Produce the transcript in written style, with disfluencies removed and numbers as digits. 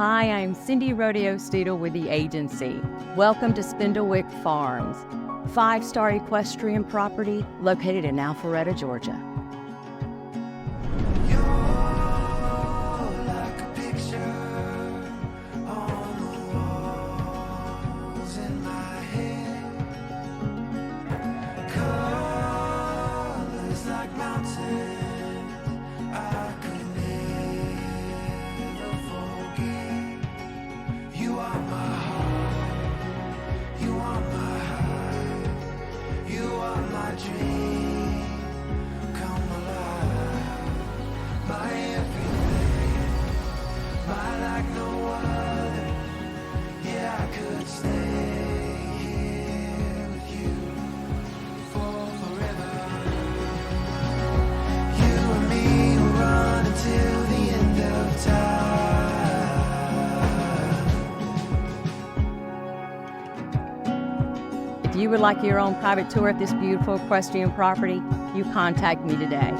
Hi, I'm cindy.steedle with the agency. Welcome to Spindlewick Farms, 5-star equestrian property located in Alpharetta, Georgia. If you would like your own private tour of this beautiful equestrian property, you contact me today.